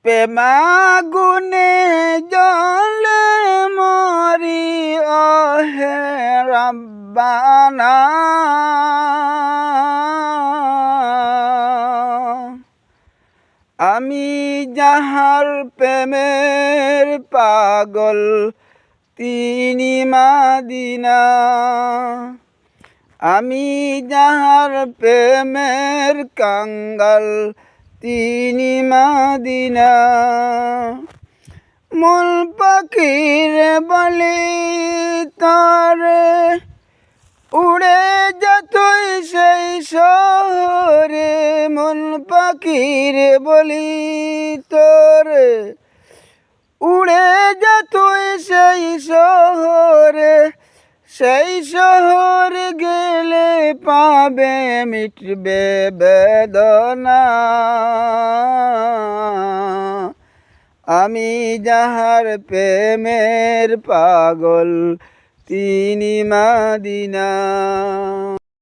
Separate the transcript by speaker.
Speaker 1: প্রেমাগুনে জ্বলে মরি ওহে রাব্বানা। আমি যাহার প্রেমের পাগল তিনি মাদিনা। আমি যাহার প্রেমের কাঙ্গাল তিনি মাদিনা। মন পাখির বলি তারে উড়ে যতই সেই শহরে। মন পাখির বলি তোরে উড়ে যতই সেই শহরে। সেই শহর গেলে পাবে মিটবে বেদনা। আমি যাহার প্রেমের পাগল তিনি মাদিনা।